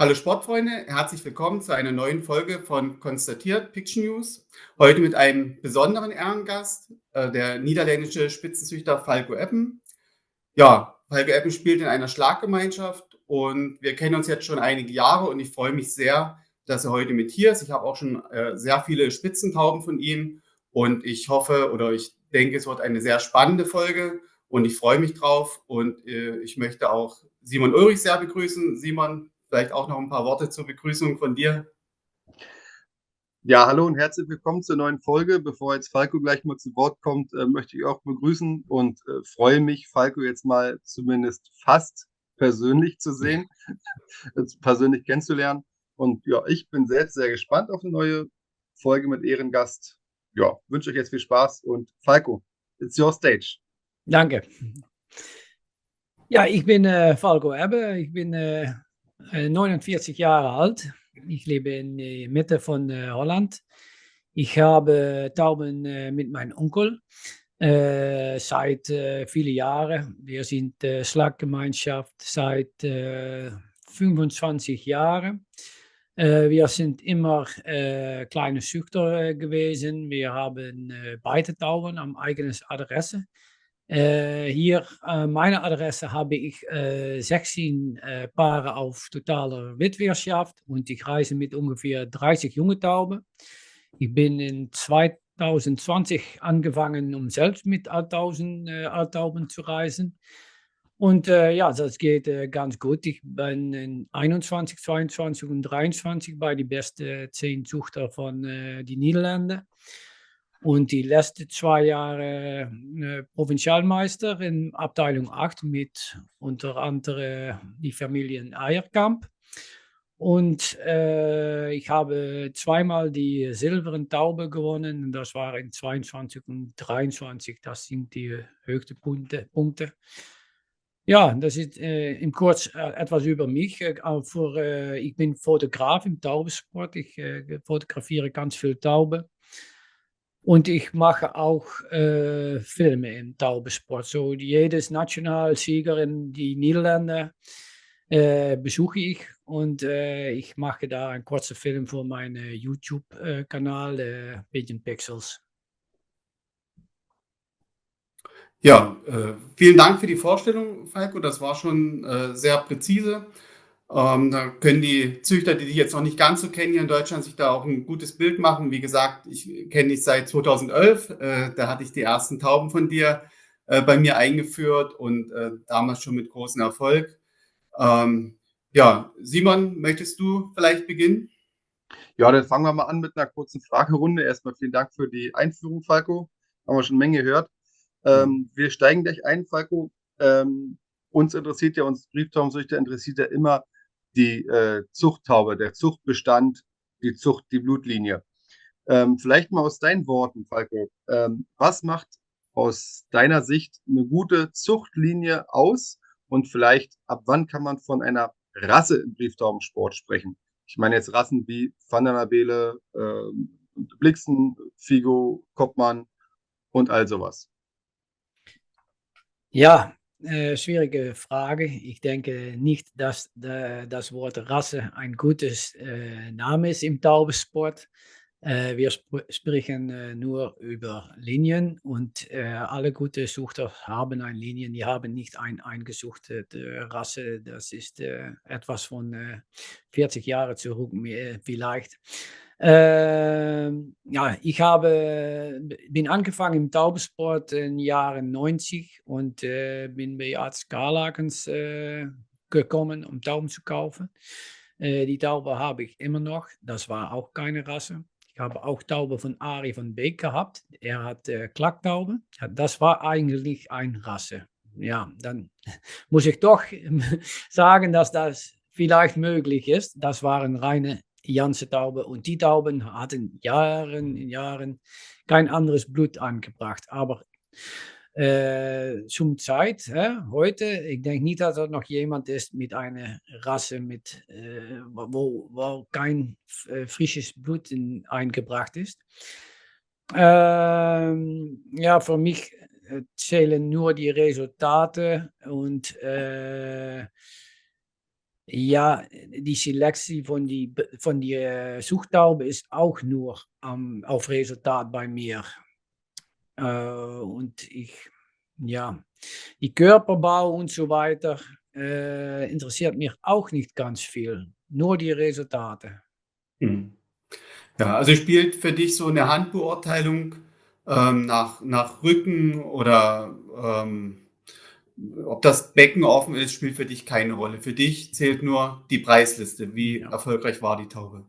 Hallo Sportfreunde, herzlich willkommen zu einer neuen Folge von Konstatiert Picture News. Heute mit einem besonderen Ehrengast, der niederländische Spitzenzüchter Falco Eppen. Ja, Falco Eppen spielt in einer Schlaggemeinschaft und wir kennen uns jetzt schon einige Jahre und ich freue mich sehr, dass er heute mit hier ist. Ich habe auch schon sehr viele Spitzentauben von ihm und ich hoffe oder ich denke, es wird eine sehr spannende Folge und ich freue mich drauf und ich möchte auch Simon Ulrich sehr begrüßen. Simon, vielleicht auch noch ein paar Worte zur Begrüßung von dir. Ja, hallo und herzlich willkommen zur neuen Folge. Bevor jetzt Falco gleich mal zu Wort kommt, möchte ich auch begrüßen und freue mich, Falco jetzt mal zumindest fast persönlich zu sehen, persönlich kennenzulernen. Und ja, ich bin selbst sehr gespannt auf eine neue Folge mit Ehrengast. Ja, wünsche euch jetzt viel Spaß und Falco, it's your stage. Danke. Ja, ich bin Falco Ebbe. Ich bin 49 Jahre alt. Ich lebe in der Mitte von Holland. Ich habe Tauben mit meinem Onkel seit vielen Jahren. Wir sind Schlaggemeinschaft seit 25 Jahren. Wir sind immer kleine Züchter gewesen. Wir haben beide Tauben am eigenen Adresse. Hier, meine Adresse habe ich 16 Paare auf totaler Witwerschaft und ich reise mit ungefähr 30 junge Tauben. Ich bin in 2020 angefangen, um selbst mit Alttauben zu reisen. Und ja, das geht ganz gut. Ich bin in 21, 22 und 23 bei die besten 10 Zuchter von die Niederlanden. Und die letzten 2 Jahre Provinzialmeister in Abteilung 8 mit unter anderem die Familie Eierkamp. Und ich habe zweimal die silbernen Taube gewonnen. Das war in 22 und 23. Das sind die höchsten Punkte. Ja, das ist im Kurz etwas über mich. Ich bin Fotograf im Taubensport. Ich fotografiere ganz viel Tauben. Und ich mache auch Filme im Taubensport. So jedes Nationalsieger in die Niederlande besuche ich und ich mache da einen kurzen Film für meinen YouTube-Kanal, Pigeon Pixels. Ja, vielen Dank für die Vorstellung, Falco. Das war schon sehr präzise. Da können die Züchter, die dich jetzt noch nicht ganz so kennen hier in Deutschland, sich da auch ein gutes Bild machen. Wie gesagt, ich kenne dich seit 2011. Da hatte ich die ersten Tauben von dir bei mir eingeführt und damals schon mit großem Erfolg. Ähm, ja, Simon, möchtest du vielleicht beginnen? Ja, dann fangen wir mal an mit einer kurzen Fragerunde. Erstmal vielen Dank für die Einführung, Falco. Haben wir schon eine Menge gehört. Wir steigen gleich ein, Falco. Uns Brieftaubenzüchter interessiert ja immer die Zuchttaube, der Zuchtbestand, die Zucht, die Blutlinie. Vielleicht mal aus deinen Worten, Falco. Was macht aus deiner Sicht eine gute Zuchtlinie aus? Und vielleicht ab wann kann man von einer Rasse im Brieftaubensport sprechen? Ich meine jetzt Rassen wie Van der Nabele, Blixen, Figo, Koppmann und all sowas. Ja, schwierige Frage. Ich denke nicht, dass das Wort Rasse ein gutes Name ist im Taubensport. Wir sprechen nur über Linien und alle gute Zuchter haben eine Linie. Die haben nicht eine eingesuchte Rasse. Das ist etwas von 40 Jahren zurück vielleicht. Ja, bin angefangen im Taubensport in den Jahren 90 und bin bei Arzt Karlakens gekommen, um Tauben zu kaufen. Die Taube habe ich immer noch. Das war auch keine Rasse. Ich habe auch Taube von Arie van Beek gehabt. Er hat Klacktauben. Ja, das war eigentlich eine Rasse. Ja, dann muss ich doch sagen, dass das vielleicht möglich ist. Das waren reine Janse-Taube und die Tauben hatten Jahren kein anderes Blut angebracht. Aber zum Zeit, heute, ich denke nicht, dass er noch jemand ist mit einer Rasse, wo kein frisches Blut eingebracht ist. Ja, für mich zählen nur die Resultate und Ja, die Selektie von die Zuchttaube ist auch nur auf Resultat bei mir. Und ja, die Körperbau und so weiter interessiert mich auch nicht ganz viel. Nur die Resultate. Mhm. Ja, also spielt für dich so eine Handbeurteilung nach Rücken oder ob das Becken offen ist, spielt für dich keine Rolle. Für dich zählt nur die Preisliste. Wie Ja. erfolgreich war die Taube?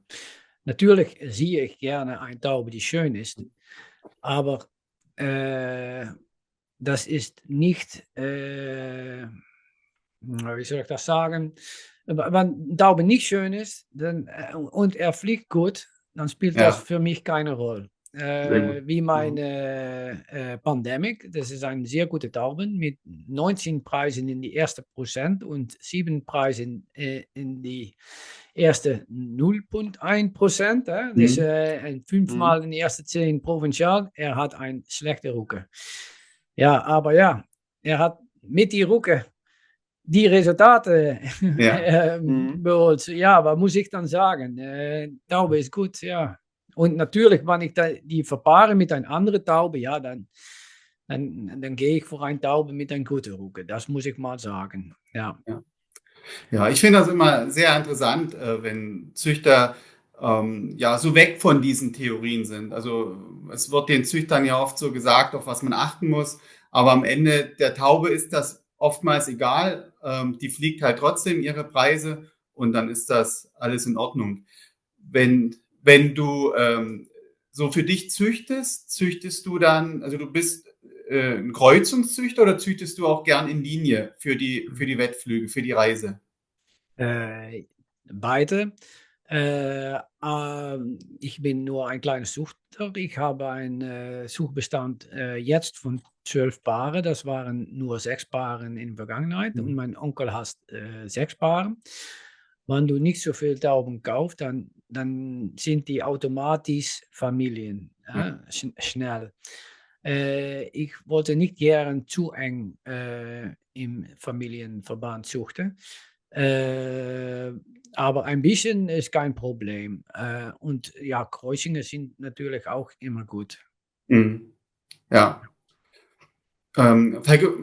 Natürlich sehe ich gerne eine Taube, die schön ist, aber äh, das ist nicht, wie soll ich das sagen? Wenn eine Taube nicht schön ist und er fliegt gut, dann spielt das Ja, für mich keine Rolle. Sehr gut. Wie mhm. meine Pandemic, das ist eine sehr gute Taube mit 19 Preisen in die erste Prozent und 7 Preisen in die erste 0,1%. Dus Mhm. en 5 Mhm. Mal in die erste 10 provincial. Er hat eine schlechte Rucke. Ja, aber ja, er hat mit die Rucke die Resultate Ja, Mhm. beholt. Ja, was muss ich dann sagen? Taube ist gut, ja. Und natürlich, wenn ich die verpaare mit einer anderen Taube, ja, dann gehe ich für eine Taube mit einer guten Rucke. Das muss ich mal sagen. Ja. ja. Ja, ich finde das immer sehr interessant, wenn Züchter ja so weg von diesen Theorien sind. Also es wird den Züchtern ja oft so gesagt, auf was man achten muss, aber am Ende der Taube ist das oftmals egal. Die fliegt halt trotzdem ihre Preise und dann ist das alles in Ordnung. Wenn du so für dich züchtest, züchtest du dann, also du bist ein Kreuzungszüchter oder züchtest du auch gern in Linie für die Wettflüge, für die Reise? Äh, Beide. Ich bin nur ein kleines Suchter. Ich habe einen Suchbestand jetzt von 12 Paaren. Das waren nur 6 Paaren in der Vergangenheit und Mhm. mein Onkel hat 6 Paaren. Wenn du nicht so viel Tauben kaufst, dann sind die automatisch Familien, Ja. schnell. Ich wollte nicht gern zu eng im Familienverband suchten. Äh, aber ein bisschen ist kein Problem. Und ja, Kreuzungen sind natürlich auch immer gut. Mhm. Ja. Falke,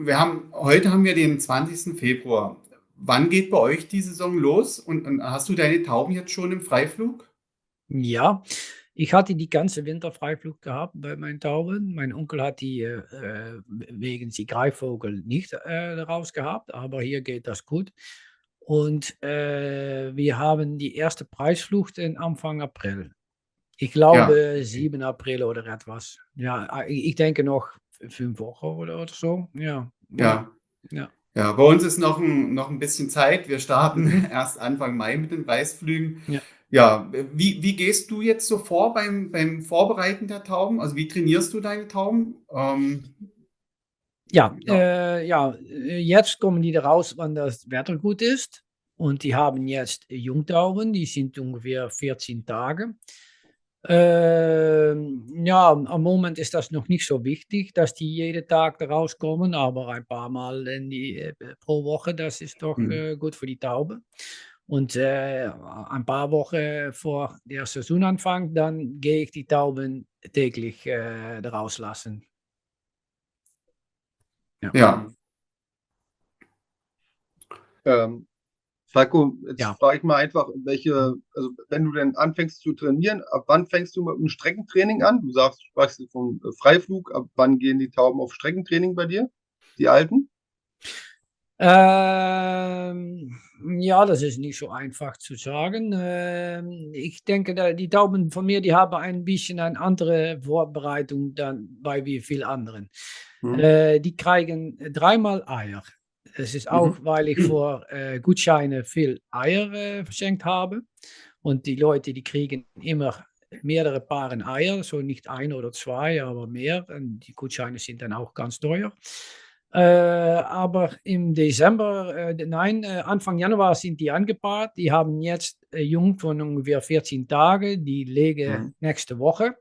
heute haben wir den 20. Februar. Wann geht bei euch die Saison los? Und hast du deine Tauben jetzt schon im Freiflug? Ja, ich hatte die ganze Winterfreiflug gehabt bei meinen Tauben. Mein Onkel hat die wegen die Greifvogel nicht raus gehabt, aber hier geht das gut. Und wir haben die erste Preisflucht in Anfang April. Ich Ja, glaube okay. 7 April oder etwas. Ja, ich denke noch 5 Wochen oder so. Ja, ja, Ja. ja. Ja, bei uns ist noch ein bisschen Zeit. Wir starten Mhm. erst Anfang Mai mit den Preisflügen. Ja. Ja, wie gehst du jetzt so vor beim Vorbereiten der Tauben? Also wie trainierst du deine Tauben? Ja, Ja, jetzt kommen die raus, wenn das Wetter gut ist. Und die haben jetzt Jungtauben, die sind ungefähr 14 Tage. Ja, am Moment ist das noch nicht so wichtig, dass die jeden Tag da rauskommen, aber ein paar Mal pro Woche, das ist doch hm, gut für die Taube. Und ein paar Wochen vor der Saisonanfang, dann gehe ich die Tauben täglich da rauslassen. Ja. ja, Ähm, Falco, jetzt Ja. frage ich mal einfach, also wenn du denn anfängst zu trainieren, ab wann fängst du mit dem Streckentraining an? Du sagst, du sprachst vom Freiflug, ab wann gehen die Tauben auf Streckentraining bei dir? Die alten? Ähm, ja, das ist nicht so einfach zu sagen. Ich denke, die Tauben von mir, die haben ein bisschen eine andere Vorbereitung dann bei wie viel anderen. Mhm. Die kriegen dreimal Eier. Es ist auch, Mhm. weil ich vor Gutscheine viel Eier verschenkt habe. Und die Leute, die kriegen immer mehrere Paaren Eier, so nicht ein oder zwei, aber mehr. Und die Gutscheine sind dann auch ganz teuer. Aber im Dezember, nein, Anfang Januar sind die angepaart. Die haben jetzt Jung von ungefähr 14 Tagen, die legen Mhm. nächste Woche.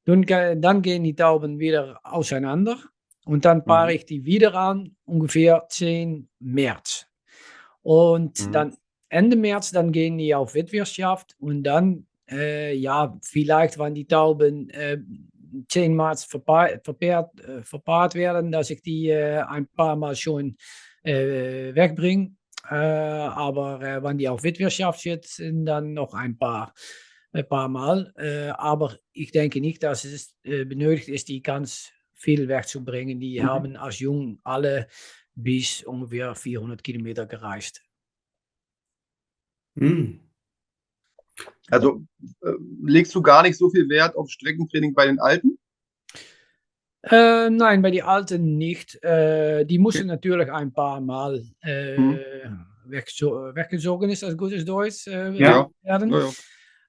Dann gehen die Tauben wieder auseinander und dann paare Mhm. ich die wieder an, ungefähr 10 März. Und Mhm. dann Ende März, dann gehen die auf Witwerschaft und dann, ja, vielleicht, wenn die Tauben 10 März verpaart werden, dass ich die ein paar Mal schon wegbringe. Aber wenn die auf Witwerschaft jetzt sind, dann noch ein paar Mal. Aber ich denke nicht, dass es benötigt ist, die ganz viel wegzubringen. Die haben als Jung alle bis ungefähr 400 Kilometer gereist. Hm. Also legst du gar nicht so viel Wert auf Streckentraining bei den Alten? Nein, bei den Alten nicht. Die müssen natürlich ein paar Mal weggezogen, ist das gutes Deutsch, Ja. werden. Ja, ja.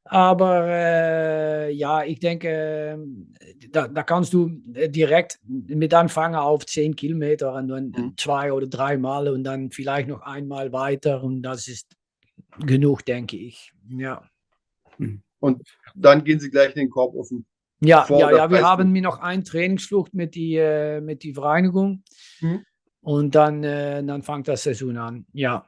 Aber ja, ich denke, da kannst du direkt mit anfangen auf 10 Kilometer und dann 2 oder 3 Mal und dann vielleicht noch einmal weiter und das ist genug, denke ich. Ja. Und dann gehen sie gleich in den Korb offen. Ja, Vor- ja, oder ja, wir preislich. haben mir noch einen Trainingsflug mit die Vereinigung Mhm. und dann fängt das Saison an. Ja,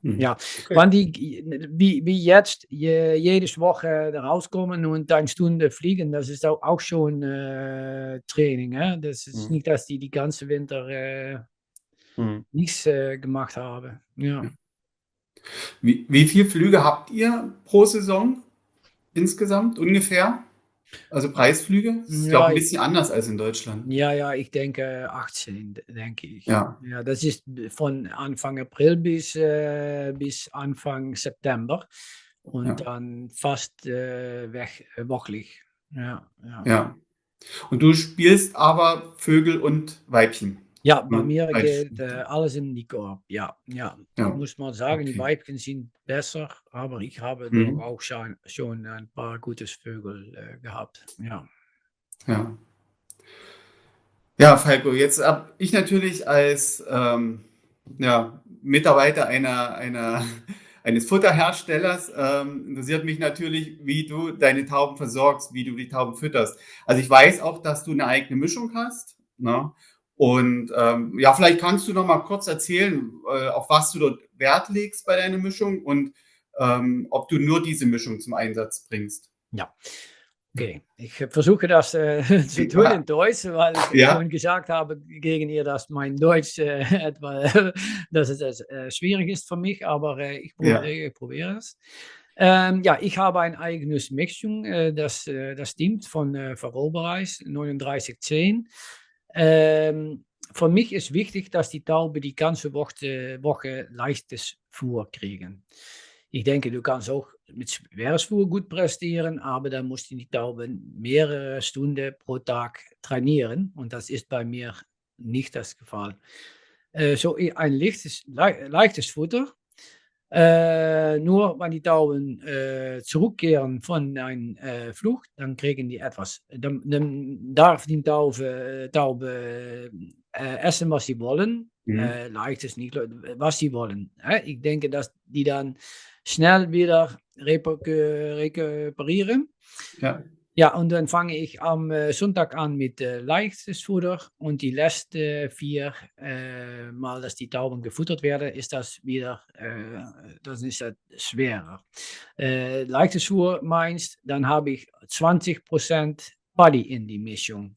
ja. Okay. Wann die wie jetzt jede Woche rauskommen und eine Stunde fliegen, das ist auch schon Training. Das ist nicht, dass die ganze Winter nichts gemacht haben. Ja. Wie viele Flüge habt ihr pro Saison insgesamt ungefähr? Also Preisflüge? Das ist, glaube ich, Ja, ein bisschen anders als in Deutschland. ja, ich denke 18, denke ich. Ja. Ja, das ist von Anfang April bis Anfang September und Ja. dann fast wöchentlich. Ja, ja. Ja. Und du spielst aber Vögel und Weibchen. Ja, bei Ja, mir beides. geht alles in die Korb. Ja, ja. Ja. Ich muss mal sagen, die Okay. Weibchen sind besser, aber ich habe doch auch schon ein paar gutes Vögel gehabt. Ja. Ja. Ja, Falco, jetzt habe ich natürlich als ja, Mitarbeiter eines Futterherstellers interessiert mich natürlich, wie du deine Tauben versorgst, wie du die Tauben fütterst. Also ich weiß auch, dass du eine eigene Mischung hast, ne? Und ja, vielleicht kannst du noch mal kurz erzählen, auf was du dort Wert legst bei deiner Mischung und ob du nur diese Mischung zum Einsatz bringst. Ja. Okay, ich versuche das zu tun in Deutsch, weil ich Ja. schon gesagt habe gegen ihr, dass mein Deutsch etwa, dass es schwierig ist für mich, aber ich probiere es. Ja, ich habe ein eigenes Mixung, das stimmt von Verobereis 3910. Für mich ist wichtig, dass die Taube die ganze Woche leichtes Fuhr kriegen. Ich denke, du kannst auch mit schweres Fuhr gut prestieren, aber dann musst du die Tauben mehrere Stunden pro Tag trainieren und das ist bei mir nicht das Fall. So ein leichtes Futter. Nur wenn die Tauben zurückkehren von einer Flucht, dann kriegen die etwas. Dann darf die Taube essen, was sie wollen. Leicht ist nicht, was sie wollen. Ich denke, dass die dann schnell wieder rekuperieren. Ja. Ja, und dann fange ich am Sonntag an mit leichtes Futter und die letzten 4 Mal, dass die Tauben gefuttert werden, ist das wieder, das ist das schwerer. Leichtes Futter meinst, dann habe ich 20% Paddy in die Mischung.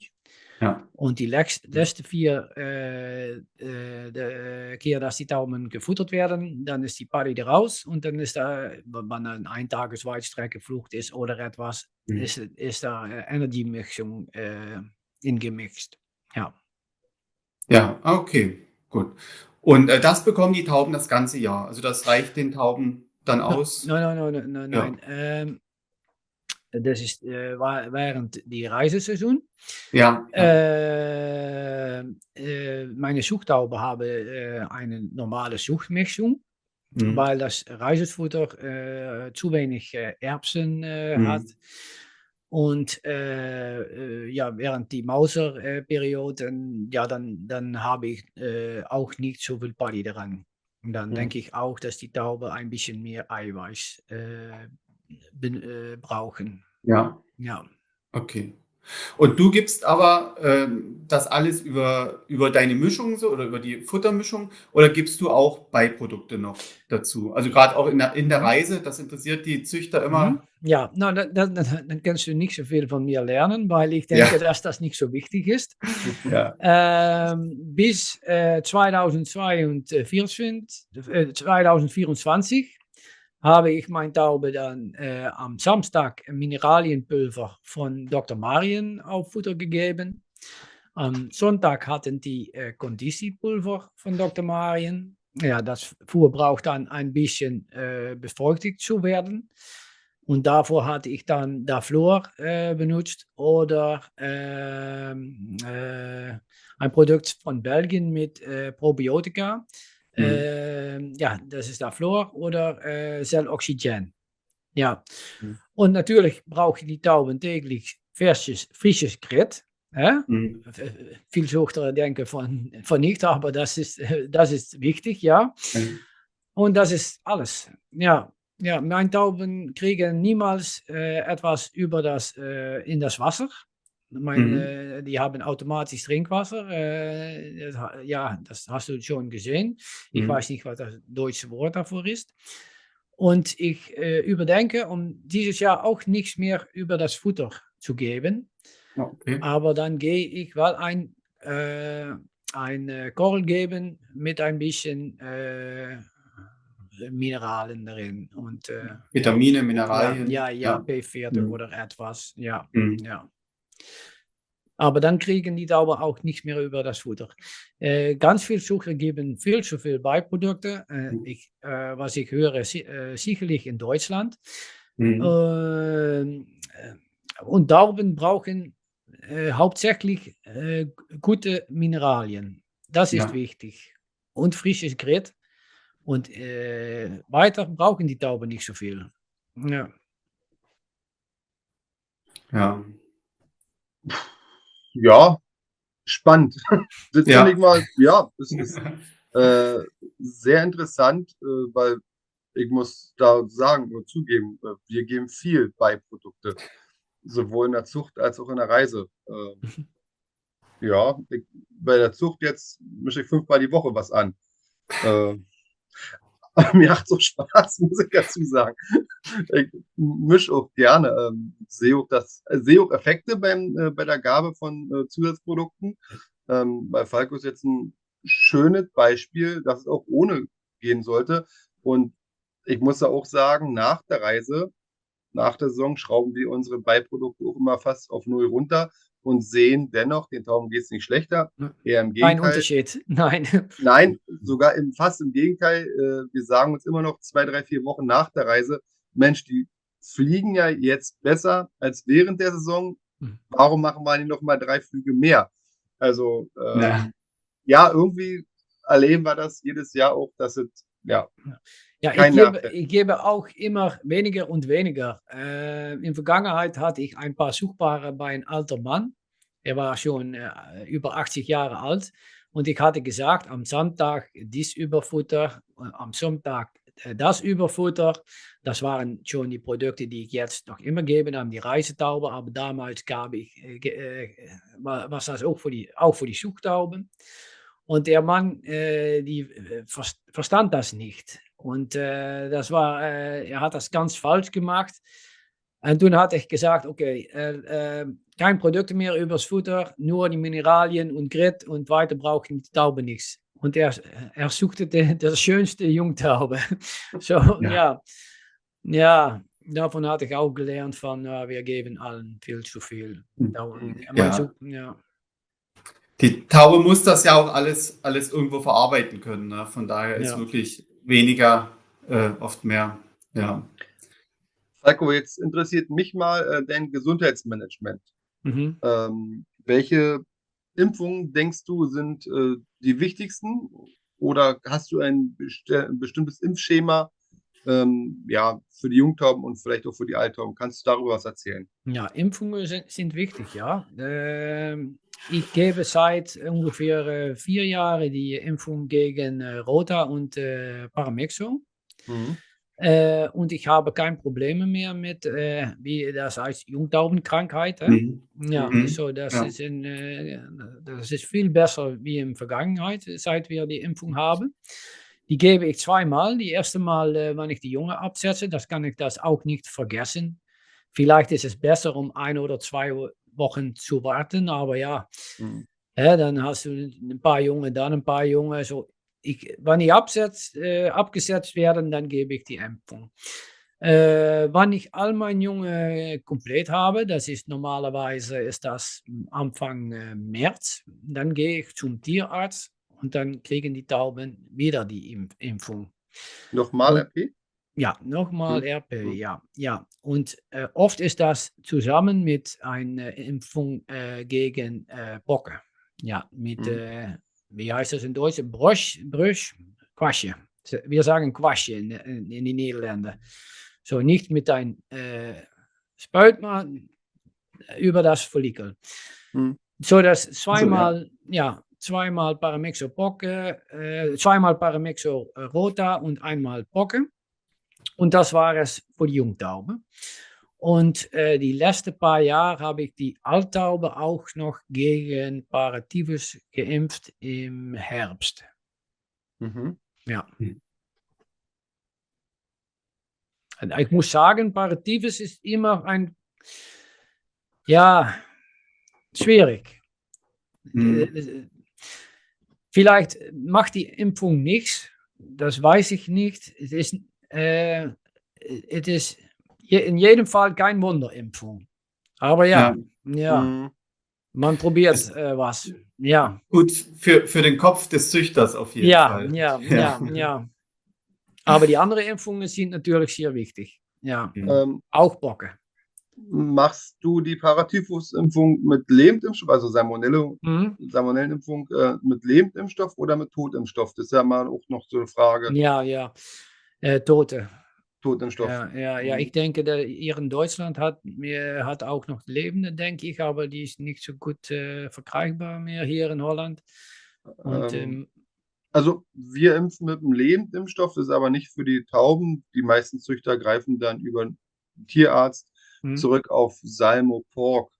Ja. Und die letzten 4 Keer, dass die Tauben gefuttert werden, dann ist die Paddy raus und dann ist da, wenn ein Eintages-Weitstrecke-Flucht ist oder etwas, ist da Energy-Mischung ingemixt. Ja. Ja, okay, gut. Und das bekommen die Tauben das ganze Jahr. Also das reicht den Tauben dann aus. Nein. Das ist während die Reisesaison. Ja. Meine Zuchttauben haben eine normale Zuchtmischung, weil das Reisesfutter zu wenig Erbsen hat. Und ja, während die Mauserperioden, ja, dann habe ich auch nicht so viel Paddy dran. Und dann denke ich auch, dass die Taube ein bisschen mehr Eiweiß brauchen. Ja. Ja. Okay. Und du gibst aber das alles über deine Mischung so oder über die Futtermischung oder gibst du auch Beiprodukte noch dazu? Also gerade auch in der Mhm. Reise, das interessiert die Züchter Mhm. immer. Ja, nou, dann kannst du nicht so viel von mir lernen, weil ich Ja, denke, dass das nicht so wichtig ist. ja. Bis 2024 habe ich mein Taube dann am Samstag ein Mineralienpulver von Dr. Marien auf Futter gegeben. Am Sonntag hatten die Conditiepulver von Dr. Marien. Ja, das Fuhr braucht dann ein bisschen befeuchtet zu werden. Und davor hatte ich dann Daflor benutzt oder ein Produkt von Belgien mit Probiotika. Mhm. Ja, das ist Daflor oder Cell Oxygen. Ja, Mhm. und natürlich brauchen die Tauben täglich frisches Kret. Hè? Mhm. Viele Zuchter denken von nicht, aber das ist wichtig, ja. Und das ist alles. Ja, ja, mijn Tauben kriegen niemals etwas in das Wasser. Die haben automatisch Trinkwasser. Ja, das hast du schon gesehen. Ich Mhm. weiß nicht, was das deutsche Wort dafür ist. Und ich überdenke, um dieses Jahr auch nichts mehr über das Futter zu geben. Ja, okay. Aber dann gehe ich wel ein Korrel geben mit ein bisschen Mineralen drin. Und Vitamine, ja, Mineralien. ja, B40 Mhm. oder etwas. Ja, Mhm. ja. Aber dann kriegen die Tauben auch nichts mehr über das Futter. Ganz viele Sucher geben viel zu viel Beiprodukte. Was ich höre, sicherlich in Deutschland. Mhm. Und Tauben brauchen hauptsächlich gute Mineralien. Das ist Ja, wichtig. Und frisches Gret. Und weiter brauchen die Tauben nicht so viel. Ja. ja, Ja, spannend. Das finde ich ja. mal, ja, es ist äh, sehr interessant, weil ich muss da sagen und zugeben, wir geben viel Beiprodukte, sowohl in der Zucht als auch in der Reise. Ja, bei der Zucht jetzt mische ich 5-mal die Woche was an. Äh, aber mir macht so Spaß, muss ich dazu sagen. Ich mische auch gerne, sehe auch Effekte bei der Gabe von Zusatzprodukten. Bei Falco ist jetzt ein schönes Beispiel, dass es auch ohne gehen sollte. Und ich muss ja auch sagen, nach der Reise, nach der Saison, schrauben wir unsere Beiprodukte auch immer fast auf Null runter und sehen dennoch, den Tauben geht es nicht schlechter. Eher im Kein Gegenteil. Unterschied. Nein. Nein, sogar fast im Gegenteil. Wir sagen uns immer noch 2, 3, 4 Wochen nach der Reise, Mensch, die fliegen ja jetzt besser als während der Saison. Warum machen wir nicht noch mal 3 Flüge mehr? Also Ja, ja, irgendwie erleben wir das jedes Jahr auch, dass es ja Ja, kein Nachteil. ich gebe auch immer weniger und weniger. In Vergangenheit hatte ich ein paar Suchpaare bei einem alten Mann. Er war schon über 80 Jahre alt. Und ich hatte gesagt, am Sonntag dies Überfutter, am Sonntag das Überfutter. Das waren schon die Produkte, die ich jetzt noch immer gebe, an die Reisetaube. Aber damals war das auch für die Suchtauben. Und der Mann, verstand das nicht. Und er hat das ganz falsch gemacht. Und toen hatte ich gesagt, okay, kein Produkt mehr übers Futter, nur die Mineralien und Grit und weiter brauchen die Taube nichts. Und er suchte das schönste Jungtaube. So, ja, ja, davon hatte ich auch gelernt von, wir geben allen viel zu viel. ja. Ja. Die Taube muss das ja auch alles irgendwo verarbeiten können. Ne? Von daher ist Ja. wirklich weniger oft mehr. Ja. Falco, jetzt interessiert mich mal dein Gesundheitsmanagement. Mhm. Welche Impfungen denkst du sind die wichtigsten? Oder hast du ein bestimmtes Impfschema ja, für die Jungtauben und vielleicht auch für die Alttauben? Kannst du darüber was erzählen? Ja, Impfungen sind wichtig, ja. Ich gebe seit ungefähr 4 Jahren die Impfung gegen Rota und Paramexo. Mhm. Und ich habe keine Probleme mehr mit, wie das heißt, Jungtaubenkrankheit. Ja, Mhm. so das Ja. das ist viel besser wie in der Vergangenheit, seit wir die Impfung haben. Die gebe ich zweimal. Die erste Mal, wenn ich die Junge absetze, das kann ich das auch nicht vergessen. Vielleicht ist es besser, um 1 oder 2 Wochen zu warten, aber ja, Mhm. dann hast du ein paar Junge, dann ein paar Junge. So, wenn die abgesetzt werden, dann gebe ich die Impfung. Wann ich all meine Junge komplett habe, das ist normalerweise ist das Anfang März, dann gehe ich zum Tierarzt und dann kriegen die Tauben wieder die Impfung. Nochmal Und RP? ja, nochmal Mhm. RP, Mhm. ja, ja. Und oft ist das zusammen mit einer Impfung gegen Bocke. Ja, mit, Mhm. wie heißt das in Deutsch? Quasje. Wir sagen Quasje in die Niederlande. So, nicht mit ein Spuitma über das Follikel. Mhm. So, das So, ja. zweimal Paramexo Bocke, zweimal Paramexo Rota und einmal Bocke. Und das war es für die Jungtaube. Und die letzten paar Jahre habe ich die Alttaube auch noch gegen Paratyphus geimpft im Herbst. Mhm. Ja. Mhm. Und ich muss sagen, Paratyphus ist immer ja, schwierig. Mhm. Vielleicht macht die Impfung nichts, das weiß ich nicht. Es ist in jedem Fall keine Wunderimpfung. Aber ja, Ja. Mhm. man probiert Es was. Ja, gut für den Kopf des Züchters auf jeden ja, Fall. ja, Ja. ja, ja. Aber die anderen Impfungen sind natürlich sehr wichtig. Ja, Mhm. Ähm, auch Bocke. machst du die Paratyphus-Impfung mit Lebendimpfstoff, also Mhm. Salmonellenimpfung mit Lebendimpfstoff oder mit Totimpfstoff? Das ist ja mal auch noch so eine Frage. Ja, ja. Tote. Totimpfstoff. Ja, ich denke, hier in Deutschland hat auch noch lebende, denke ich, aber die ist nicht so gut verkrijgbar mehr hier in Holland. Und Ähm, Also wir impfen mit dem Lebendimpfstoff, das ist aber nicht für die Tauben. Die meisten Züchter greifen dann über einen Tierarzt mhm. zurück auf Salmopork.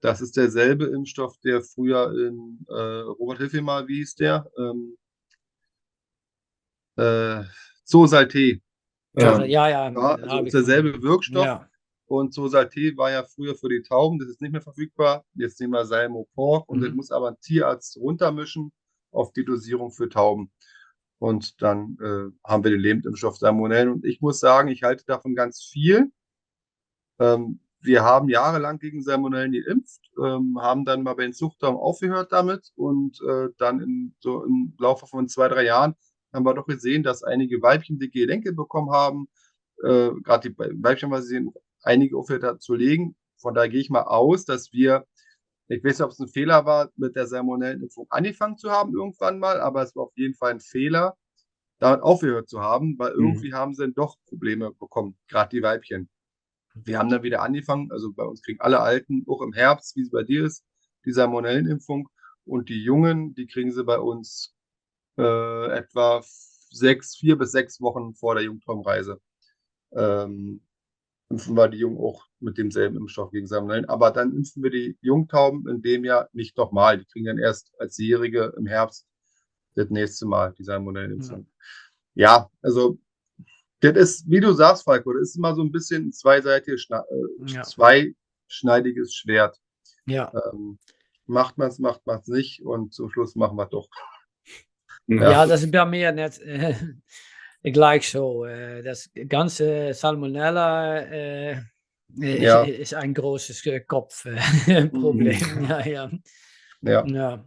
Das ist derselbe Impfstoff, der früher in Robert, hilf mir mal, wie hieß der? Äh, Zosalté. Ja, Ähm, ja, ja, also habe ist ich von. derselbe Wirkstoff. Ja. Und Zosalté war ja früher für die Tauben, das ist nicht mehr verfügbar. Jetzt nehmen wir Salmopork und das Mhm. muss aber ein Tierarzt runtermischen auf die Dosierung für Tauben. Und dann haben wir den Lebendimpfstoff Salmonellen. Und ich muss sagen, ich halte davon ganz viel. Wir haben jahrelang gegen Salmonellen geimpft, haben dann mal bei den Zuchtern aufgehört damit und dann so im Laufe von 2, 3 Jahren haben wir doch gesehen, dass einige Weibchen dicke Gelenke bekommen haben. Gerade die Weibchen, was sie sehen, einige aufgehört hat zu legen. Von daher gehe ich mal aus, dass wir, ich weiß nicht, ob es ein Fehler war, mit der Salmonellenimpfung angefangen zu haben irgendwann mal, aber es war auf jeden Fall ein Fehler, damit aufgehört zu haben, weil Mhm. irgendwie haben sie dann doch Probleme bekommen, gerade die Weibchen. Wir haben dann wieder angefangen, also bei uns kriegen alle Alten, auch im Herbst, wie es bei dir ist, die Salmonellenimpfung. Und die Jungen, die kriegen sie bei uns etwa 4 bis 6 Wochen vor der Jungtaubenreise. Impfen wir die Jungen auch mit demselben Impfstoff gegen Salmonellen. Aber dann impfen wir die Jungtauben in dem Jahr nicht nochmal. Die kriegen dann erst als Jährige im Herbst das nächste Mal die Salmonellenimpfung. Ja, also das ist, wie du sagst, Falco, das ist immer so ein bisschen ein Ja. zweischneidiges Schwert. Ja. Macht man es nicht und zum Schluss machen wir es doch. Ja. Ja, das ist bei mir net gleich so. Das ganze Salmonella Ja, ist ein großes Kopfproblem. Mhm. Ja, ja. ja. Ja.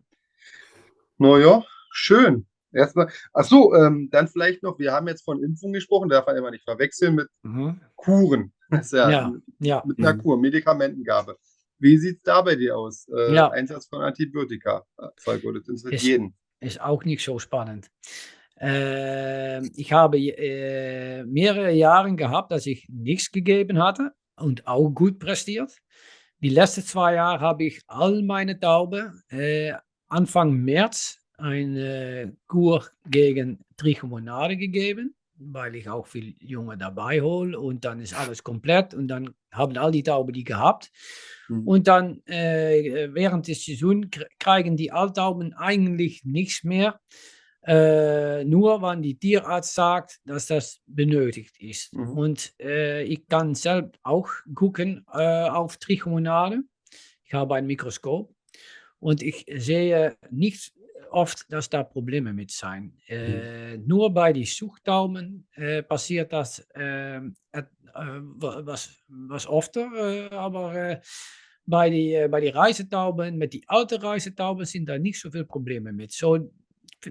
Naja, schön. Erstmal, ach so, dann vielleicht noch, wir haben jetzt von Impfung gesprochen, darf man immer nicht verwechseln mit Mhm. Kuren. Das ist ja Ja, ja, mit einer Mhm. Kur, Medikamentengabe. Wie sieht es da bei dir aus? ja. Einsatz von Antibiotika, Falco, das interessiert Ist, jeden. ist auch nicht so spannend. Ich habe mehrere Jahre gehabt, dass ich nichts gegeben hatte und auch gut prestiert. Die letzten 2 Jahre habe ich all meine Tauben Anfang März eine Kur gegen Trichomonade gegeben. weil ich auch viel Junge dabei hole und dann ist alles komplett und dann haben all die Tauben die gehabt. Und dann während des Saisons kriegen die Alttauben eigentlich nichts mehr, nur wenn die Tierarzt sagt, dass das benötigt ist. Und ich kann selbst auch gucken auf Trichomonade. Ich habe ein Mikroskop und ich sehe nicht oft, dass da Probleme mit sein. Nur bei die Zuchttauben passiert das was öfter, aber bei die Reisetauben, mit die alten Reisetauben sind da nicht so viele Probleme mit. So,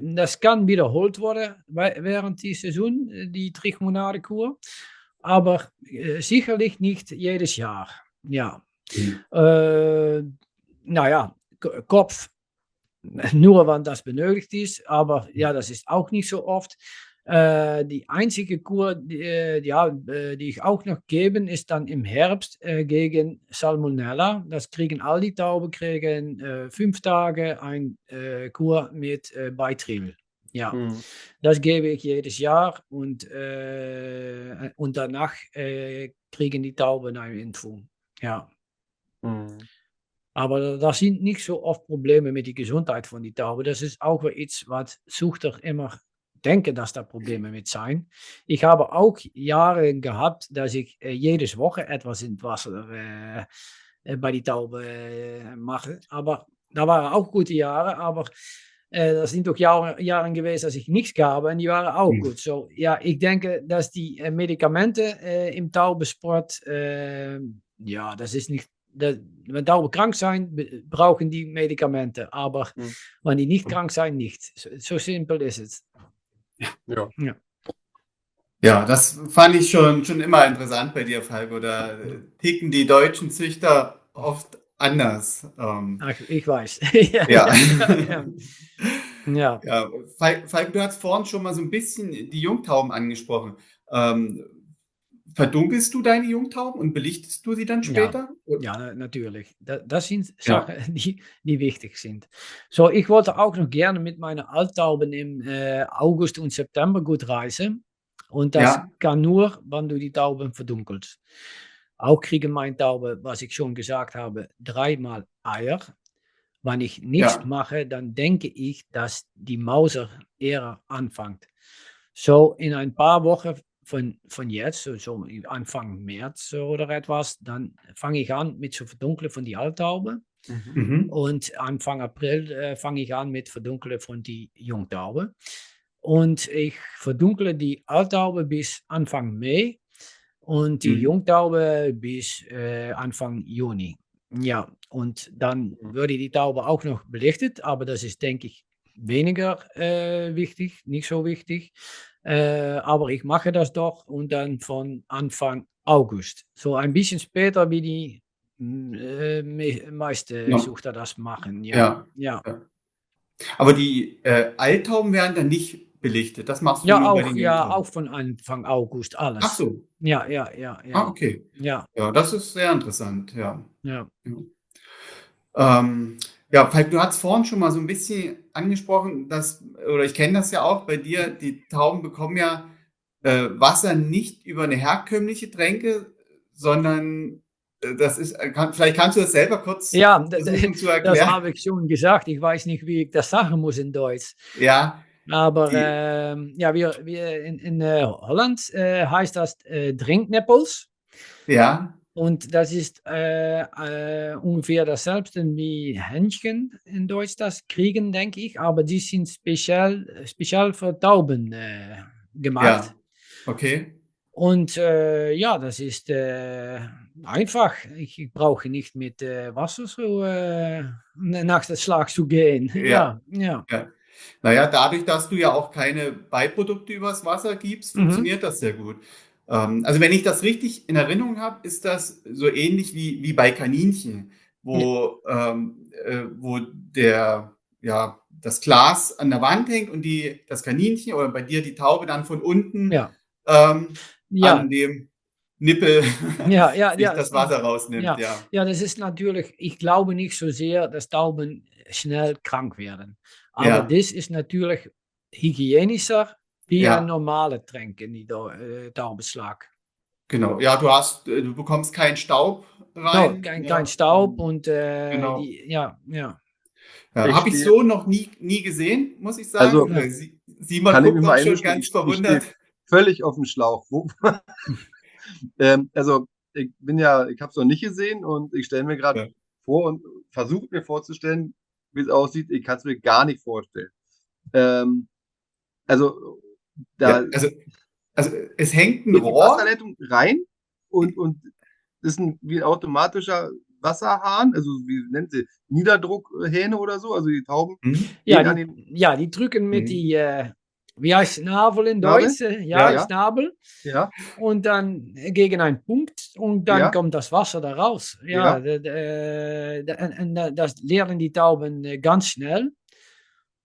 das kann wiederholt worden während die Saison, die Trichomonadekur, aber sicherlich nicht jedes Jahr. Ja. Naja, Kopf, nur wenn das benötigt ist, aber ja, das ist auch nicht so oft. Die einzige Kur, die ich auch noch gebe, ist dann im Herbst gegen Salmonella. Das kriegen all die Tauben, kriegen 5 Tage ein Kur mit Beitril. Ja, das gebe ich jedes Jahr und danach kriegen die Tauben eine Impfung. Ja. Aber da sind nicht so oft Probleme mit der Gesundheit von die Tauben. Das ist auch weer iets was Zuchter immer denken, dass da Probleme mit sein. Ich habe auch Jahre gehabt, dass ich jedes Woche etwas in Wasser bei die Tauben mache. Aber da waren auch gute Jahre, aber das sind doch Jahre gewesen, dass ich nichts gab und die waren auch gut. So, ja, ich denke, dass die Medikamente im Taubensport, ja, das ist nicht. Wenn Tauben krank zijn, brauchen die Medikamente. Aber wenn die nicht krank zijn, nicht. So simpel ist es. Ja. Ja, das fand ich schon immer interessant bei dir, Falco. Da ticken die deutschen Züchter oft anders. Ach, ich weiß. Ja. Ja. Ja, Falco, du hast vorhin schon mal so ein bisschen die Jungtauben angesprochen. Verdunkelst du deine Jungtauben und belichtest du sie dann später? Ja, natürlich. Das sind Sachen, die wichtig sind. So, ich wollte auch noch gerne mit meinen Alttauben im August und September gut reisen. Und das kann nur, wenn du die Tauben verdunkelst. Auch kriegen meine Tauben, was ich schon gesagt habe, 3-mal Eier. Wenn ich nichts mache, dann denke ich, dass die Mauser eher anfängt. So, in ein paar Wochen von jetzt, so Anfang März oder etwas, dann fange ich an mit zu verdunkeln von die Alttauben. Und Anfang April fange ich an mit verdunkeln von die Jungtauben. Und ich verdunkle die Alttauben bis Anfang Mai und die Jungtaube bis Anfang Juni. Ja, und dann würde die Taube auch noch belichtet, aber das ist, denke ich, weniger wichtig, nicht so wichtig. Aber ich mache das doch und dann von Anfang August. So ein bisschen später wie die meisten Zuchter das machen. Ja. Aber die Alttauben werden dann nicht belichtet. Das machst du Ja, nur bei auch, den ja, Jungtauben. auch von Anfang August alles. Ach so. Ja. Ah, okay. Ja. Ja, das ist sehr interessant, ja. Ja. Ja, Falk, du hast vorhin schon mal so ein bisschen angesprochen, oder ich kenne das ja auch bei dir, die Tauben bekommen ja Wasser nicht über eine herkömmliche Tränke, sondern das ist, vielleicht kannst du das selber kurz versuchen zu Das erklären. habe ich schon gesagt. Ich weiß nicht, wie ich das sagen muss in Deutsch. Ja, Aber wir in Holland heißt das Drinkneppels. ja, Und das ist ungefähr dasselbe wie Hähnchen in Deutsch das kriegen, denke ich. Aber die sind speziell für Tauben gemacht. ja, okay. Und das ist einfach. Ich brauche nicht mit Wasser so nach dem Schlag zu gehen. Ja. Ja. Naja, dadurch, dass du ja auch keine Beiprodukte übers Wasser gibst, funktioniert das sehr gut. Also wenn ich das richtig in Erinnerung habe, ist das so ähnlich wie bei Kaninchen, wo das Glas an der Wand hängt und das Kaninchen oder bei dir die Taube dann von unten an dem Nippel sich das Wasser rausnimmt. Ja, das ist natürlich, ich glaube nicht so sehr, dass Tauben schnell krank werden. Aber das ist natürlich hygienischer wie ein Ja, normale Tränke, die Taubenschlag. genau. Ja, du bekommst keinen Staub No, rein. kein Ja, Staub und genau. ja. Ja, Ich habe ich stehe, so noch nie gesehen, muss ich sagen. also Ja. Simon kann ich mich guckt mal auch schon einmischen, ganz ich stehe verwundert. völlig auf dem Schlauch. Also ich habe es noch nicht gesehen und ich stelle mir gerade Ja. vor und versuche mir vorzustellen, wie es aussieht. Ich kann es mir gar nicht vorstellen. Ähm, also Ja, da also es hängt ein geht die Rohr. Wasserleitung rein und ist wie ein automatischer Wasserhahn, also wie nennt sie, Niederdruckhähne oder so, also die Tauben Hm? Ja, gehen an den die drücken mit Hm. die, wie heißt Schnabel in Schnabel, Deutsch? Ja, Ja, ja, Schnabel. ja, Und dann gegen einen Punkt und dann ja, kommt das Wasser da raus. Ja, ja. das lernen die Tauben ganz schnell.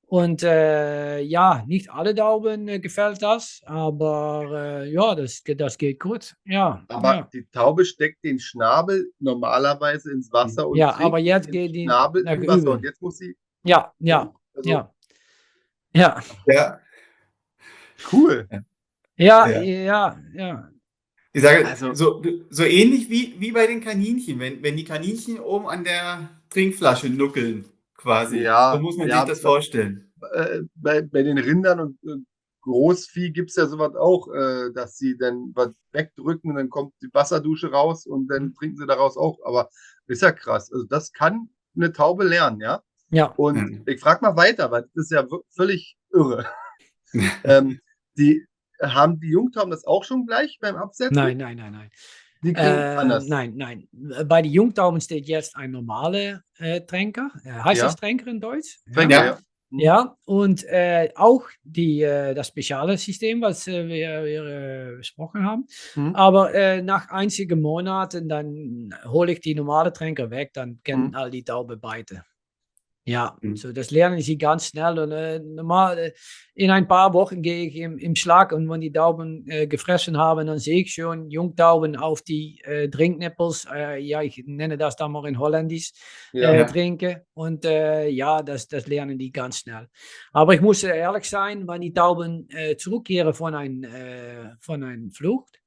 Und ja, nicht alle Tauben gefällt das, aber ja, das geht gut. Ja, Aber ja. die Taube steckt den Schnabel normalerweise ins hm. Wasser und Ja, aber trinkt mit jetzt dem geht die Schnabel nach im Wasser. Und üben. jetzt muss sie, Ja, ja, also ja, ja, Ja, cool. ja, ja. ja, ja. Ich sage, Also, so ähnlich wie bei den Kaninchen, wenn die Kaninchen oben an der Trinkflasche nuckeln, quasi. So ja, muss man sich ja, das vorstellen. bei den Rindern und Großvieh gibt es ja sowas auch, dass sie dann was wegdrücken und dann kommt die Wasserdusche raus und Hm? dann trinken sie daraus auch. Aber ist ja krass. Also das kann eine Taube lernen, ja. Ja, Und Ja. ich frage mal weiter, weil das ist ja völlig irre. Ähm, die haben die Jungtauben das auch schon gleich beim Absetzen? nein, nein, nein, nein. Die kriegen anders. Nein, nein. Bei den Jungtauben steht jetzt ein normaler Tränker. Heißt das Ja, Tränker in Deutsch? Ja. Tränker, ja. Ja, Hm, Ja, und auch das spezielle System, was wir besprochen haben. hm, Aber nach einigen Monaten, dann hole ich die normale Tränker weg, dann hm. kennen all die Tauben beide. Ja, hm. so das lernen sie ganz schnell und normal in ein paar Wochen gehe ich im Schlag und wenn die Tauben gefressen haben, dann sehe ich schon Jungtauben auf die Trinknippels, ja, ich nenne das dann mal in Holländisch, Ja. Ja, trinken und ja, das lernen die ganz schnell. Aber ich muss ehrlich sein, wenn die Tauben zurückkehren von einer Flucht,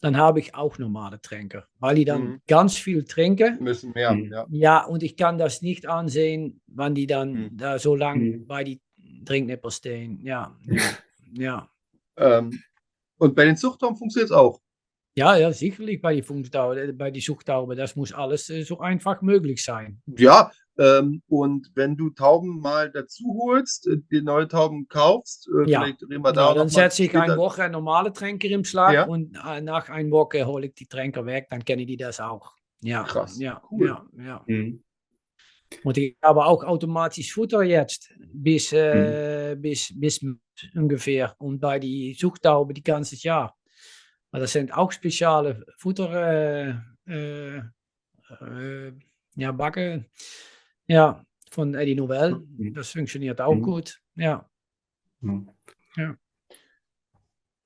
dann habe ich auch normale Tränker, weil die dann Hm. ganz viel trinken. Müssen mehr, hm. ja. Ja, und ich kann das nicht ansehen, wann die dann Hm. da so lang Hm. bei die Trinknippel stehen. Ja, ja, ja. Ähm, und bei den Zuchttauben funktioniert es auch. Ja, ja, sicherlich bei die Funktaube, bei die Zuchttaube. Das muss alles so einfach möglich sein. Ja, und wenn du Tauben mal dazu holst, die neue Tauben kaufst, Ja, vielleicht reden wir da ja, auch dann nochmal setze ich eine später. Woche normale Tränker im Schlag Ja, und nach einer Woche hole ich die Tränker weg, dann kennen die das auch. Ja, krass, ja, cool. ja, ja. Hm. Und ich habe auch automatisch Futter jetzt bis, Hm. bis ungefähr und bei die Zuchttaube die ganze Jahr. Maar dat zijn ook speciale voeder ja, bakken. Ja, von Eddie Novell. Hm. Das funktioniert auch Hm. gut. Ja, Hm. ja.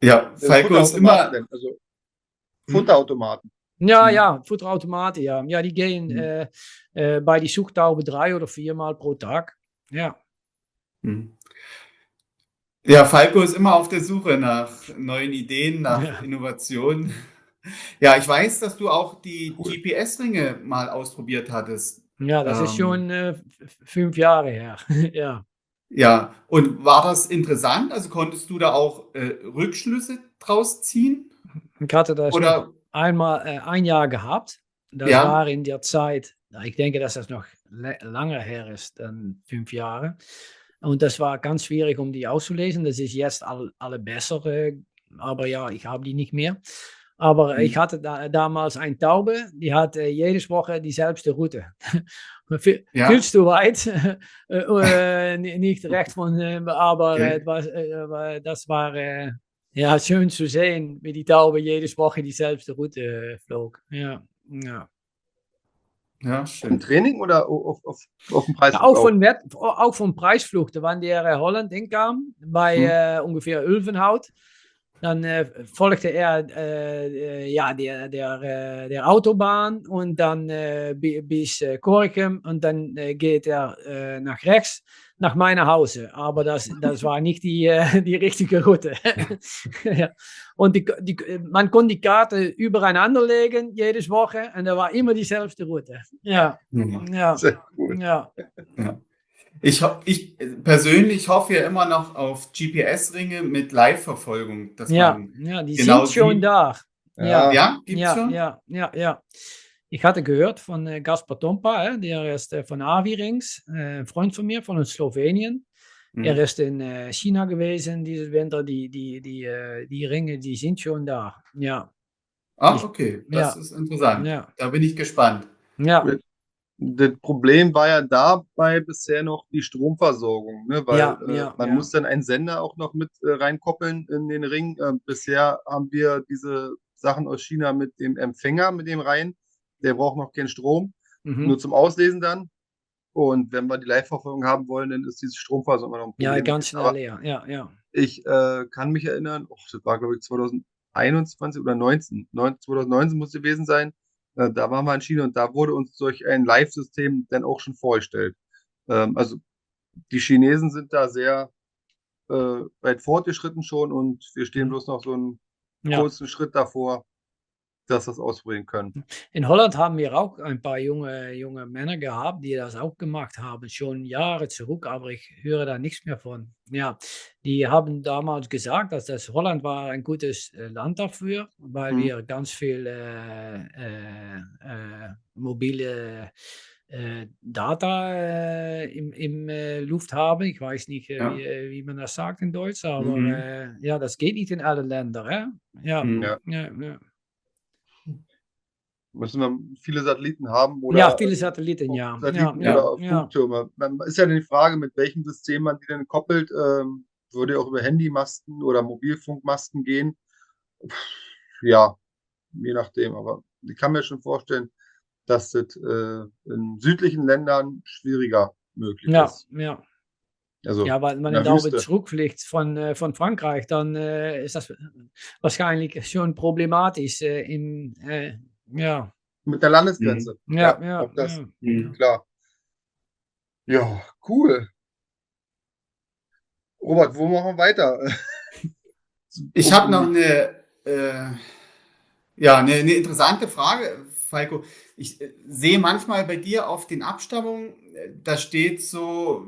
Ja, Falco ist Futterautomaten immer. denn, also Hm? Futterautomaten. Ja, Hm. ja, Futterautomaten, ja. Ja, die gehen Hm. bei die Zuchttauben 3 oder 4 Mal pro Tag. Ja. Hm. Ja, Falco ist immer auf der Suche nach neuen Ideen, nach Ja, Innovationen. Ja, ich weiß, dass du auch die Cool. GPS-Ringe mal ausprobiert hattest. ja das ist schon 5 Jahre her. Ja. Ja, und war das interessant? Also konntest du da auch Rückschlüsse draus ziehen? Ich hatte das noch Oder einmal ein Jahr gehabt. Das ja, war in der Zeit, ich denke, dass das noch langer her ist, dann 5 Jahre. Und das war ganz schwierig, um die auszulesen. Das ist jetzt alle besser, aber ja, ich habe die nicht mehr. Aber ich hm, hatte damals eine Taube, die hat jede Woche dieselbe Route. Viel, viel ja, zu weit, nicht recht von, aber okay, das war ja, schön zu sehen, wie die Taube jede Woche dieselbe Route flog. Ja, ja. ja, Im schön. Training oder auf dem Ja, Preisflug auch auch? auch von Preisvluchten, wann der Holland inkam, bei ungefähr Ulvenhout. Dann folgte er ja, der Autobahn und dann bis Gorinchem und dann geht er nach rechts nach meinem Hause. Aber das war nicht die richtige Route. Ja. Und man konnte die Karte übereinander legen, jedes Woche, und da war immer dieselbe Route. Ja, ja, Sehr cool. ja. Ja. Ich persönlich hoffe ja immer noch auf GPS-Ringe mit Live-Verfolgung, dass Ja, man ja, die genau sind schon sieht. da. Ja. Ja, gibt's Ja, schon? ja, ja, ja. Ich hatte gehört von Gaspar Tompa, der ist von Avirings, ein Freund von mir, von Slowenien. Er Mhm. ist in China gewesen dieses Winter. Die Ringe, die sind schon da. Ja, Ach, ich, okay, das ja, ist interessant. ja, Da bin ich gespannt. ja, Das Problem war ja dabei bisher noch die Stromversorgung, ne? Weil ja, ja, man ja. muss dann einen Sender auch noch mit reinkoppeln in den Ring. Bisher haben wir diese Sachen aus China mit dem Empfänger, mit dem rein. Der braucht noch keinen Strom, nur Mhm. zum Auslesen dann. Und wenn wir die Live-Verfolgung haben wollen, dann ist diese Stromversorgung immer noch ein Ja, Problem ganz gewesen. schnell Aber leer. Ja, ja. ich kann mich erinnern, das war glaube ich 2021 oder 2019 muss es gewesen sein. Da waren wir in China und da wurde uns solch ein Live-System dann auch schon vorgestellt. Also die Chinesen sind da sehr weit fortgeschritten schon und wir stehen Mhm. bloß noch so einen Ja. kurzen Schritt davor, dass wir es ausprobieren können. In Holland haben wir auch ein paar junge Männer gehabt, die das auch gemacht haben, schon Jahre zurück, aber ich höre da nichts mehr von. Ja, die haben damals gesagt, dass das Holland war ein gutes Land dafür, weil Hm. wir ganz viel mobile Data im Luft haben. Ich weiß nicht, Ja. wie man das sagt in Deutsch, aber Mhm. ja, das geht nicht in alle Länder. Ja, Mhm. Ja, ja, ja. müssen wir viele Satelliten haben Ja, oder viele Satelliten, ja. Ja, Satelliten ja, oder ja. Funktürme. Ist ja die Frage, mit welchem System man die denn koppelt. Würde auch über Handymasten oder Mobilfunkmasten gehen. Ja, je nachdem. Aber ich kann mir schon vorstellen, dass das in südlichen Ländern schwieriger möglich Ja, ist. ja. Also Ja, weil in man der in Dauer Wüste. zurückfliegt von Frankreich, dann ist das wahrscheinlich schon problematisch. Ja, Mit der Landesgrenze. Mhm. ja, Ja, ja, auch das. ja. Mhm. Klar. Ja, cool. Robert, wo machen wir weiter? Ich habe noch eine interessante Frage, Falco. Ich sehe manchmal bei dir auf den Abstammungen, da steht so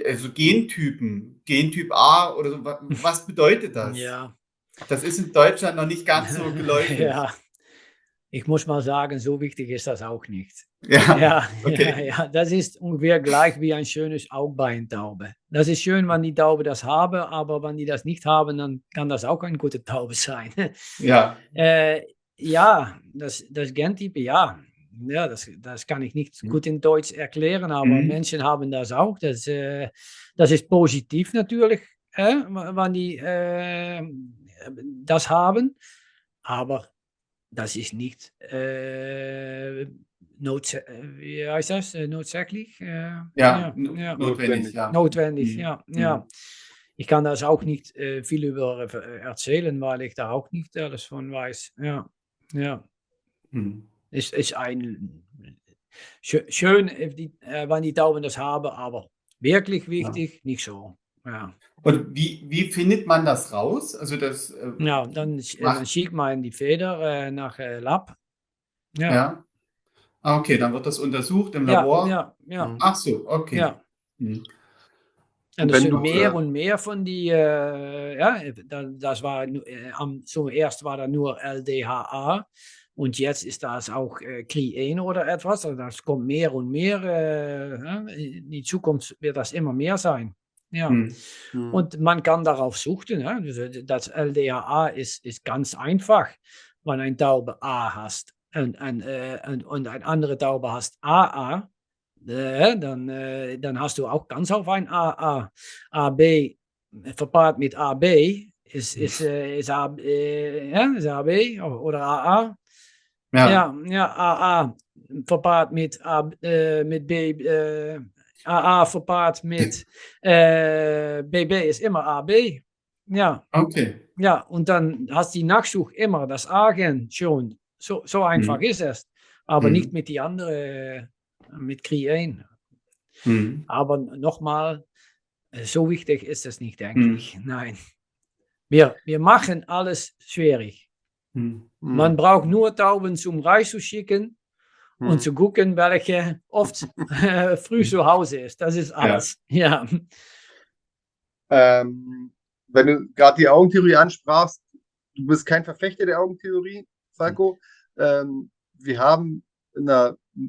also Gentypen, Gentyp A oder so. Was bedeutet das? Ja. Das ist in Deutschland noch nicht ganz so geläufig. Ja, ich muss mal sagen, so wichtig ist das auch nicht. Ja, Ja, ja, okay. ja, das ist ungefähr gleich wie ein schönes Augenbein-Taube. Das ist schön, wenn die Taube das haben, aber wenn die das nicht haben, dann kann das auch eine gute Taube sein. Ja. Ja, das Gentyp, ja. Ja, das kann ich nicht gut in Deutsch erklären, aber Mhm. Menschen haben das auch. Das ist positiv natürlich, wenn die das haben, aber das ist nicht wie heißt das? Notsächlich? Ja, Ja, ja. notwendig, Notwendig. ja. Notwendig, Mhm. ja, ja. Mhm. Ich kann das auch nicht viel über erzählen, weil ich da auch nicht alles von weiß. Ja, ja. Mhm. Ist ein schön, wenn die Tauben das haben, aber wirklich Ja. wichtig, nicht so. Ja. Und wie findet man das raus? Also das Ja, dann macht, schickt man die Feder nach Lab. Ja, ja. Ah, okay, dann wird das untersucht im ja, Labor. ja, ja, Mhm. Ach so, okay. ja. Mhm. En er Wenn zijn du, meer und mehr von die, ja, das war, zuerst war da nur LDHA und jetzt ist das auch Cli1 oder etwas. Also das kommt mehr und mehr. Ja, in die Zukunft wird das immer mehr sein. Ja. Mhm. Und man kann darauf suchen. Ja. Das LDHA ist ganz einfach, wenn ein Taube A hast und eine andere Taube hast AA. Dann hast du auch ganz auf ein AA. AB verpaart mit AB ist AB oder AA. Ja, Ja, AA verpaart mit B. AA verpaart mit BB ist immer AB. Ja, Okay. ja, und dann hast die Nachschub immer das Argen schon. So einfach ist es. Aber nicht Mhm. mit die andere, mit Kriegen. Mhm. Aber nochmal, so wichtig ist es nicht, denke Mhm. ich. Nein. Wir machen alles schwierig. Mhm. Man braucht nur Tauben zum Reis zu schicken und zu gucken, welche oft früh zu Hause ist. Das ist Ja. alles. Ja. Wenn du gerade die Augentheorie ansprachst, du bist kein Verfechter der Augentheorie, Falco. Wir haben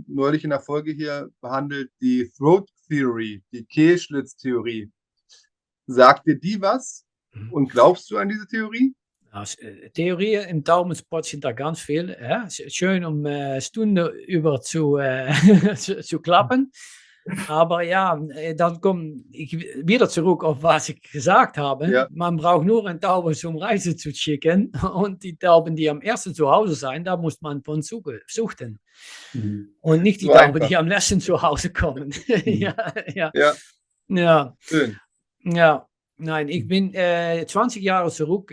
neulich in der Folge hier behandelt die Throat Theory, die Kehlschlitztheorie. Sagt dir die was? Und glaubst du an diese Theorie? Als Theorieën im Taubensport sind da ganz viel. Schön um Stunden über zu, zu klappen. Aber ja, dann komme ich wieder zurück auf was ich gesagt habe. Ja. Man braucht nur einen Tauben zum Reisen zu schicken. Und die Tauben, die am ersten zu Hause sind, da muss man von suchten. Mhm. Und nicht die So Tauben, einfach. die am letzten zu Hause kommen. Ja, ja, Ja, ja. schön. Ja, nein, ich bin 20 Jahre zurück,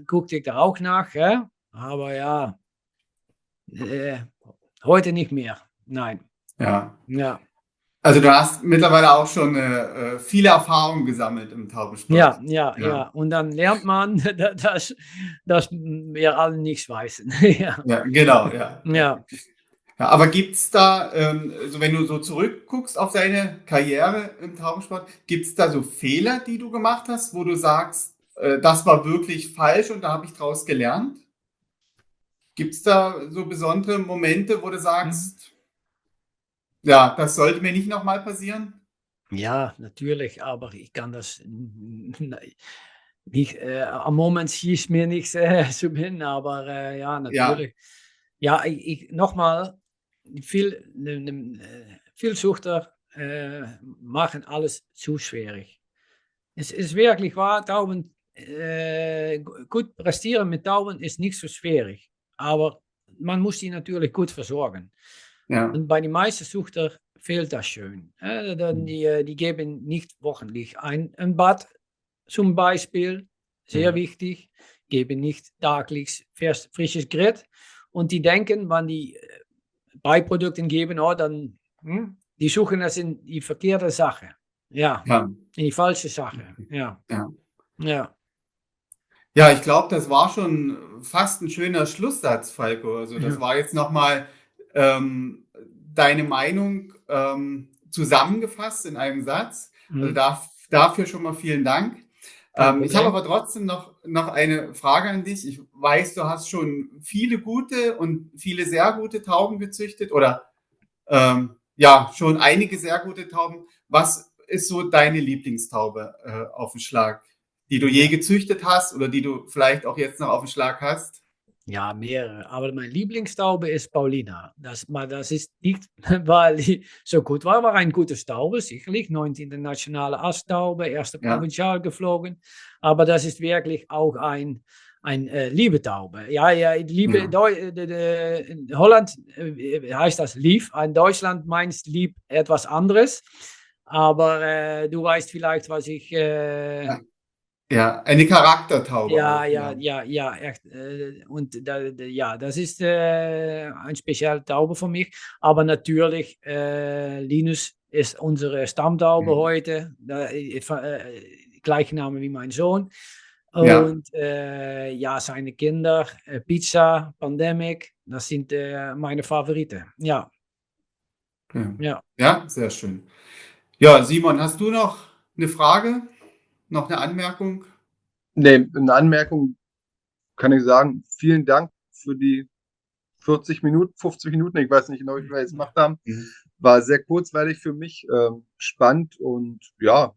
guckte ich da auch nach, aber ja, heute nicht mehr. Nein, Ja. ja, Also du hast mittlerweile auch schon viele Erfahrungen gesammelt im Taubensport. ja, ja, Ja. ja. Und dann lernt man, dass wir alle nichts wissen. Ja, Ja, genau, ja. ja. Ja, aber gibt's da, so wenn du so zurückguckst auf deine Karriere im Taubensport, gibt's da so Fehler, die du gemacht hast, wo du sagst, das war wirklich falsch und da habe ich draus gelernt? Gibt's da so besondere Momente, wo du Mhm. sagst, ja, das sollte mir nicht nochmal passieren? Ja, natürlich, aber ich kann das nicht, am Moment schießt mir nichts zu bin, aber ja, Ja, natürlich. Ja, nochmal, viel Zuchter machen alles zu schwierig. Es ist wirklich wahr, Tauben, gut prestieren mit Tauben ist nicht so schwierig, aber man muss die natürlich gut versorgen. ja. Und bei den meisten Zuchter fehlt das schön. Die geben nicht wöchentlich ein Bad zum Beispiel, sehr wichtig, geben nicht täglich frisches Grit. Und die denken, wenn die Beiprodukte geben, oh, dann die suchen das in die verkehrte Sache. Ja, Ja, in die falsche Sache. Ja, ja. ja. Ja, ich glaube, das war schon fast ein schöner Schlusssatz, Falco. Also das Ja. war jetzt nochmal deine Meinung zusammengefasst in einem Satz. Also Mhm. dafür schon mal vielen Dank. Kein Ich habe Problem. aber trotzdem noch eine Frage an dich. Ich weiß, du hast schon viele gute und viele sehr gute Tauben gezüchtet oder ja, schon einige sehr gute Tauben. Was ist so deine Lieblingstaube auf den Schlag, die du je Ja. gezüchtet hast oder die du vielleicht auch jetzt noch auf den Schlag hast? Ja, mehrere. Aber meine Lieblingstaube ist Paulina. Das ist nicht, weil die so gut war eine gute Taube, sicherlich. 19. nationale Asttaube, erste Ja, provinzial geflogen. Aber das ist wirklich auch ein liebe Taube. Ja, ja, liebe, ja, in Holland heißt das lieb. In Deutschland meinst lieb etwas anderes. Aber du weißt vielleicht, was ich. ja, eine Charaktertaube Ja, auch, ja, ja. ja, ja, echt. Und ja, das ist ein spezielle Taube für mich. Aber natürlich, Linus ist unsere Stammtaube Mhm. heute. Gleiche Name wie mein Sohn. Ja, Und ja, seine Kinder, Pizza, Pandemic, das sind meine Favoriten. Ja, ja, ja. ja, sehr schön. Ja, Simon, hast du noch eine Frage, noch eine Anmerkung? Nee, eine Anmerkung kann ich sagen, vielen Dank für die 40 Minuten, 50 Minuten, ich weiß nicht genau, wie wir jetzt gemacht haben. Mhm. War sehr kurzweilig für mich, spannend und ja,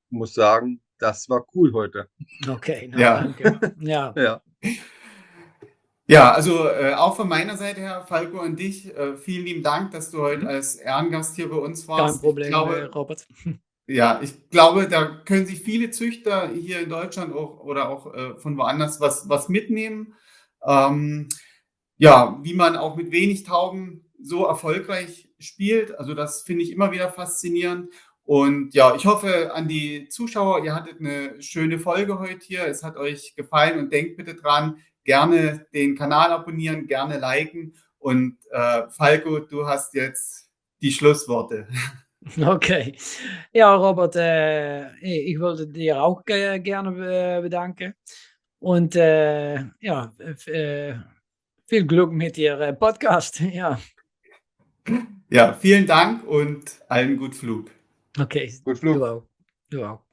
muss sagen, das war cool heute. Okay, na, Ja. danke. Ja, Ja, Ja, also auch von meiner Seite her, Falco, an dich, vielen lieben Dank, dass du heute mhm. als Ehrengast hier bei uns Kein warst. Problem, Robert. Ja, ich glaube, da können sich viele Züchter hier in Deutschland auch, oder auch von woanders was mitnehmen. Ähm, ja, wie man auch mit wenig Tauben so erfolgreich spielt. Also das finde ich immer wieder faszinierend. Und ja, ich hoffe an die Zuschauer, ihr hattet eine schöne Folge heute hier. Es hat euch gefallen und denkt bitte dran, gerne den Kanal abonnieren, gerne liken. Und Falco, du hast jetzt die Schlussworte. Okay. Ja, Robert, ich wollte dir auch gerne bedanken. Und ja, viel Glück mit Ihr Podcast. Ja, Ja, vielen Dank und allen gut Flug. okay. Gut Flug. Du auch. Du auch.